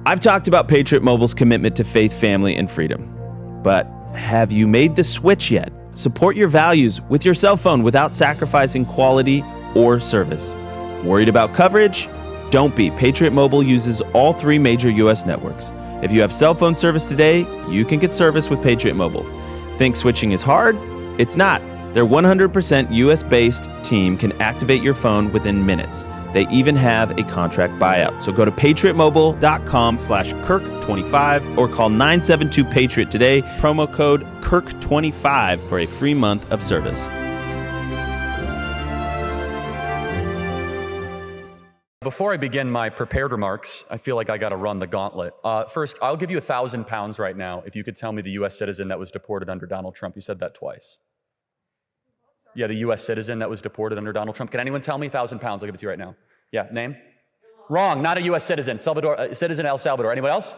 I've talked about Patriot Mobile's commitment to faith, family, and freedom. But have you made the switch yet? Support your values with your cell phone without sacrificing quality or service. Worried about coverage? Don't be. Patriot Mobile uses all 3 major U.S. networks. If you have cell phone service today, you can get service with Patriot Mobile. Think switching is hard? It's not. Their 100% U.S.-based team can activate your phone within minutes. They even have a contract buyout. So go to patriotmobile.com/Kirk25 or call 972-PATRIOT today. Promo code Kirk25 for a free month of service. Before I begin my prepared remarks, I feel like I got to run the gauntlet. First, I'll give you £1,000 right now if you could tell me the U.S. citizen that was deported under Donald Trump. You said that twice. Yeah, the U.S. citizen that was deported under Donald Trump. Can anyone tell me? £1,000. I'll give it to you right now. Yeah, name? Wrong, not a U.S. citizen. Citizen El Salvador. Anyone else?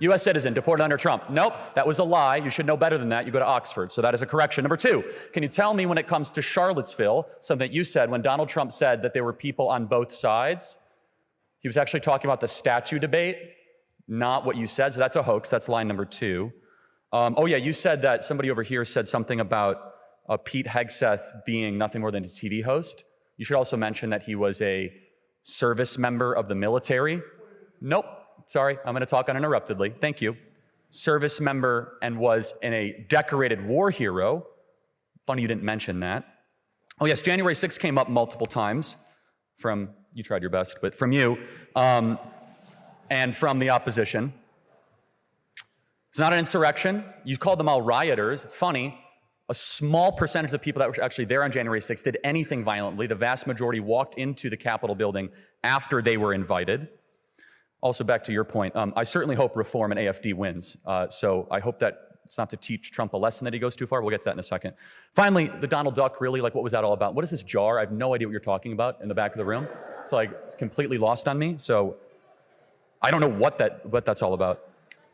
U.S. citizen deported under Trump. Nope, that was a lie. You should know better than that. You go to Oxford. So that is a correction. Number 2, can you tell me when it comes to Charlottesville, something that you said when Donald Trump said that there were people on both sides? He was actually talking about the statue debate, not what you said. So that's a hoax. That's line number 2. Oh yeah, you said that somebody over here said something about Pete Hegseth being nothing more than a TV host. You should also mention that he was a service member of the military. Nope, sorry, I'm gonna talk uninterruptedly. Thank you. Service member and was a decorated war hero. Funny you didn't mention that. Oh yes, January 6th came up multiple times from, you tried your best, but from you, and from the opposition. It's not an insurrection. You called them all rioters. It's funny. A small percentage of people that were actually there on January 6th did anything violently. The vast majority walked into the Capitol building after they were invited. Also, back to your point, I certainly hope Reform and AFD wins. So I hope that it's not to teach Trump a lesson that he goes too far. We'll get to that in a second. Finally, the Donald Duck, really, like, what was that all about? What is this jar? I have no idea what you're talking about in the back of the room. It's like, it's completely lost on me. So I don't know what that's all about.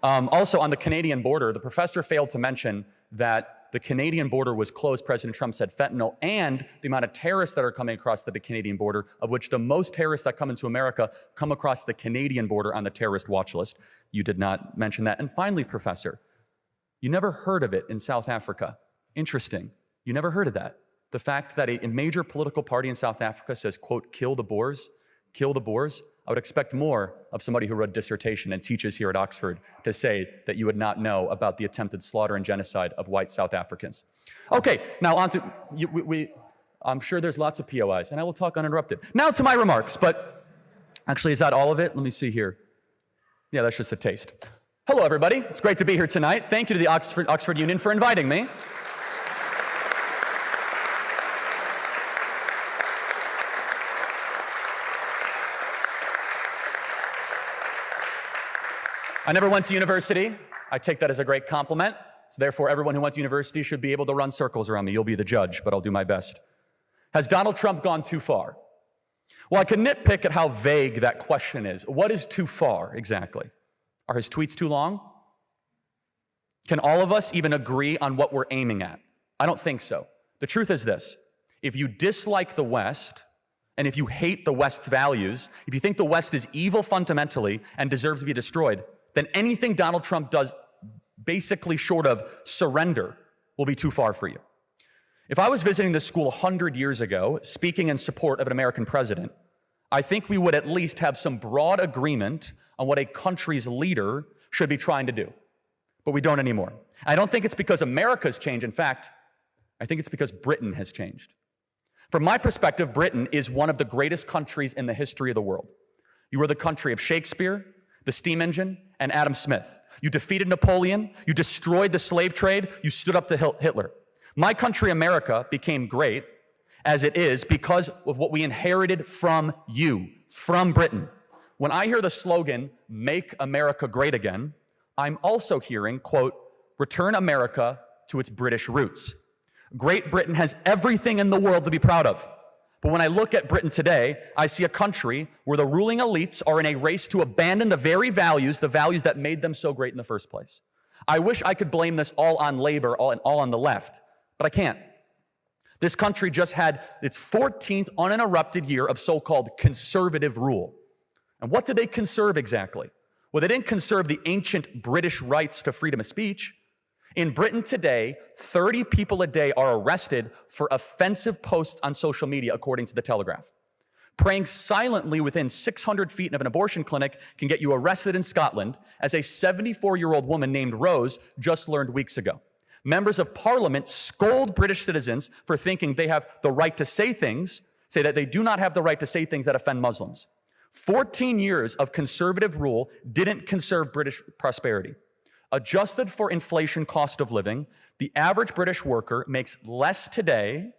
Also, on the Canadian border, the professor failed to mention that the Canadian border was closed. President Trump said fentanyl, and the amount of terrorists that are coming across the Canadian border, of which the most terrorists that come into America come across the Canadian border on the terrorist watch list. You did not mention that. And finally, Professor, you never heard of it in South Africa. Interesting. You never heard of that. The fact that a major political party in South Africa says, quote, kill the Boers, kill the Boers. I would expect more of somebody who wrote a dissertation and teaches here at Oxford to say that you would not know about the attempted slaughter and genocide of white South Africans. Okay, now on to, I'm sure there's lots of POIs, and I will talk uninterrupted. Now to my remarks, but actually, is that all of it? Let me see here. Yeah, that's just a taste. Hello, everybody. It's great to be here tonight. Thank you to the Oxford Union for inviting me. I never went to university. I take that as a great compliment. So therefore, everyone who went to university should be able to run circles around me. You'll be the judge, but I'll do my best. Has Donald Trump gone too far? Well, I can nitpick at how vague that question is. What is too far exactly? Are his tweets too long? Can all of us even agree on what we're aiming at? I don't think so. The truth is this. If you dislike the West, and if you hate the West's values, if you think the West is evil fundamentally and deserves to be destroyed, then anything Donald Trump does basically short of surrender will be too far for you. If I was visiting this school 100 years ago, speaking in support of an American president, I think we would at least have some broad agreement on what a country's leader should be trying to do. But we don't anymore. I don't think it's because America's changed. In fact, I think it's because Britain has changed. From my perspective, Britain is one of the greatest countries in the history of the world. You were the country of Shakespeare, the steam engine, and Adam Smith. You defeated Napoleon, you destroyed the slave trade, you stood up to Hitler. My country, America, became great as it is because of what we inherited from you, from Britain. When I hear the slogan, "Make America Great Again," I'm also hearing, quote, "Return America to its British roots." Great Britain has everything in the world to be proud of. But when I look at Britain today, I see a country where the ruling elites are in a race to abandon the very values, the values that made them so great in the first place. I wish I could blame this all on labor, all on the left, but I can't. This country just had its 14th uninterrupted year of so-called conservative rule. And what did they conserve exactly? Well, they didn't conserve the ancient British rights to freedom of speech. In Britain today, 30 people a day are arrested for offensive posts on social media, according to The Telegraph. Praying silently within 600 feet of an abortion clinic can get you arrested in Scotland, as a 74-year-old woman named Rose just learned weeks ago. Members of Parliament scold British citizens for thinking they have the right to say that they do not have the right to say things that offend Muslims. 14 years of conservative rule didn't conserve British prosperity. Adjusted for inflation cost of living, the average British worker makes less today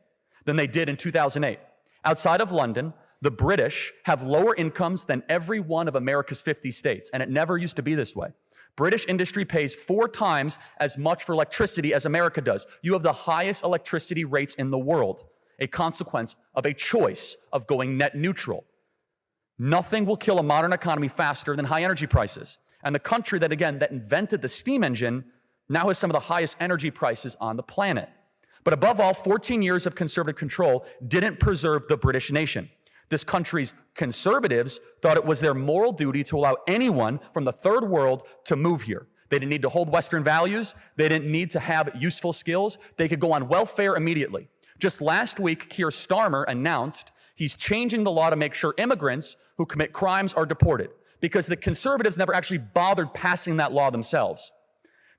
than they did in 2008. Outside of London, the British have lower incomes than every one of America's 50 states, and it never used to be this way. British industry pays 4 times as much for electricity as America does. You have the highest electricity rates in the world, a consequence of a choice of going net neutral. Nothing will kill a modern economy faster than high energy prices. And the country that invented the steam engine now has some of the highest energy prices on the planet. But above all, 14 years of conservative control didn't preserve the British nation. This country's conservatives thought it was their moral duty to allow anyone from the third world to move here. They didn't need to hold Western values. They didn't need to have useful skills. They could go on welfare immediately. Just last week, Keir Starmer announced he's changing the law to make sure immigrants who commit crimes are deported, because the conservatives never actually bothered passing that law themselves.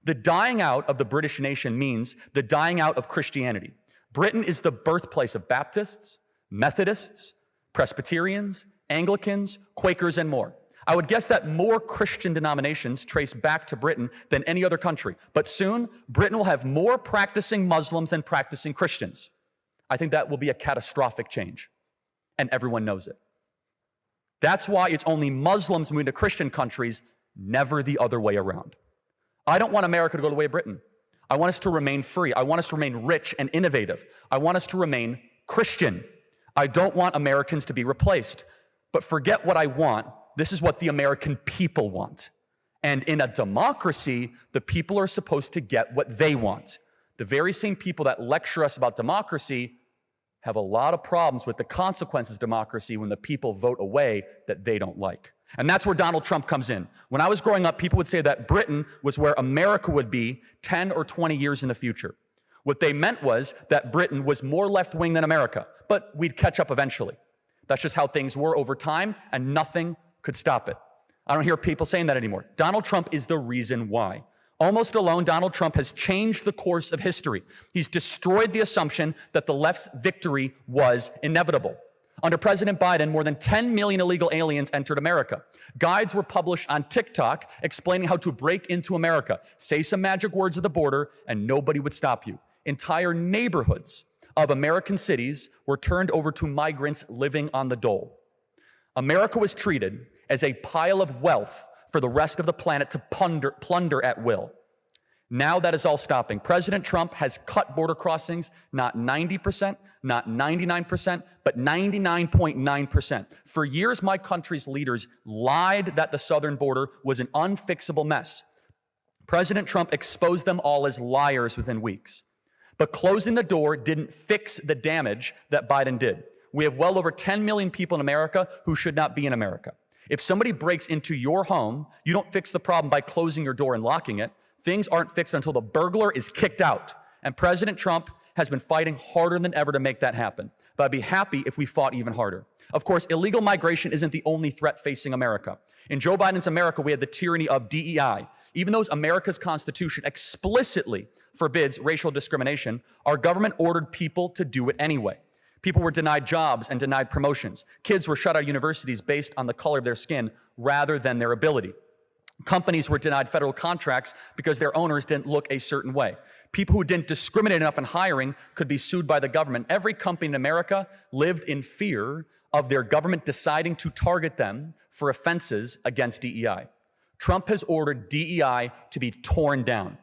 The dying out of the British nation means the dying out of Christianity. Britain is the birthplace of Baptists, Methodists, Presbyterians, Anglicans, Quakers, and more. I would guess that more Christian denominations trace back to Britain than any other country. But soon, Britain will have more practicing Muslims than practicing Christians. I think that will be a catastrophic change, and everyone knows it. That's why it's only Muslims moving to Christian countries, never the other way around. I don't want America to go the way of Britain. I want us to remain free. I want us to remain rich and innovative. I want us to remain Christian. I don't want Americans to be replaced. But forget what I want. This is what the American people want. And in a democracy, the people are supposed to get what they want. The very same people that lecture us about democracy have a lot of problems with the consequences of democracy when the people vote a way that they don't like. And that's where Donald Trump comes in. When I was growing up, people would say that Britain was where America would be 10 or 20 years in the future. What they meant was that Britain was more left-wing than America, but we'd catch up eventually. That's just how things were over time, and nothing could stop it. I don't hear people saying that anymore. Donald Trump is the reason why. Almost alone, Donald Trump has changed the course of history. He's destroyed the assumption that the left's victory was inevitable. Under President Biden, more than 10 million illegal aliens entered America. Guides were published on TikTok explaining how to break into America. Say some magic words at the border, and nobody would stop you. Entire neighborhoods of American cities were turned over to migrants living on the dole. America was treated as a pile of wealth for the rest of the planet to plunder at will. Now that is all stopping. President Trump has cut border crossings, not 90%, not 99%, but 99.9%. For years, my country's leaders lied that the southern border was an unfixable mess. President Trump exposed them all as liars within weeks. But closing the door didn't fix the damage that Biden did. We have well over 10 million people in America who should not be in America. If somebody breaks into your home, you don't fix the problem by closing your door and locking it. Things aren't fixed until the burglar is kicked out. And President Trump has been fighting harder than ever to make that happen. But I'd be happy if we fought even harder. Of course, illegal migration isn't the only threat facing America. In Joe Biden's America, we had the tyranny of DEI. Even though America's Constitution explicitly forbids racial discrimination, our government ordered people to do it anyway. People were denied jobs and denied promotions. Kids were shut out of universities based on the color of their skin rather than their ability. Companies were denied federal contracts because their owners didn't look a certain way. People who didn't discriminate enough in hiring could be sued by the government. Every company in America lived in fear of their government deciding to target them for offenses against DEI. Trump has ordered DEI to be torn down,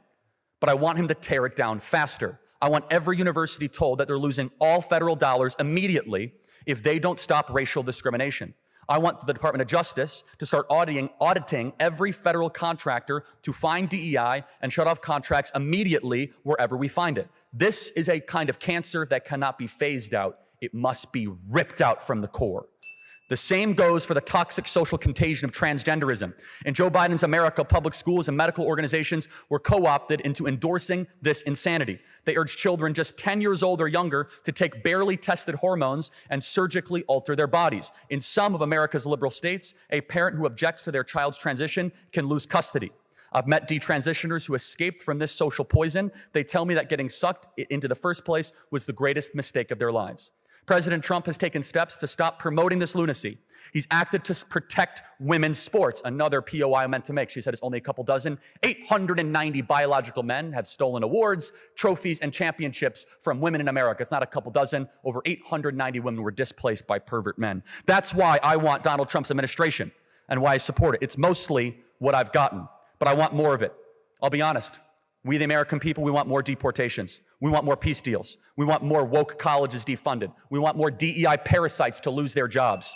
but I want him to tear it down faster. I want every university told that they're losing all federal dollars immediately if they don't stop racial discrimination. I want the Department of Justice to start auditing every federal contractor to find DEI and shut off contracts immediately wherever we find it. This is a kind of cancer that cannot be phased out. It must be ripped out from the core. The same goes for the toxic social contagion of transgenderism. In Joe Biden's America, public schools and medical organizations were co-opted into endorsing this insanity. They urge children just 10 years old or younger to take barely tested hormones and surgically alter their bodies. In some of America's liberal states, a parent who objects to their child's transition can lose custody. I've met detransitioners who escaped from this social poison. They tell me that getting sucked into the first place was the greatest mistake of their lives. President Trump has taken steps to stop promoting this lunacy. He's acted to protect women's sports, another POI I meant to make. She said it's only a couple dozen. 890 biological men have stolen awards, trophies, and championships from women in America. It's not a couple dozen. Over 890 women were displaced by pervert men. That's why I want Donald Trump's administration and why I support it. It's mostly what I've gotten, but I want more of it. I'll be honest. We, the American people, we want more deportations. We want more peace deals. We want more woke colleges defunded. We want more DEI parasites to lose their jobs.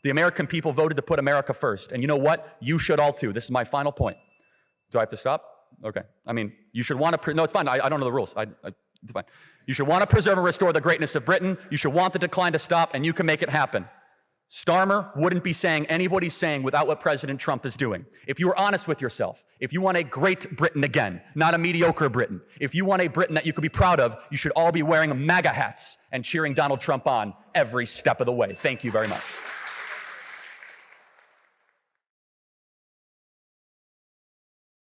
The American people voted to put America first. And you know what? You should all too. This is my final point. Do I have to stop? Okay. I mean, you should want to, no, it's fine. I don't know the rules. It's fine. You should want to preserve and restore the greatness of Britain. You should want the decline to stop, and you can make it happen. Starmer wouldn't be saying what he's saying without what President Trump is doing. If you were honest with yourself, if you want a great Britain again, not a mediocre Britain, if you want a Britain that you could be proud of, you should all be wearing MAGA hats and cheering Donald Trump on every step of the way. Thank you very much.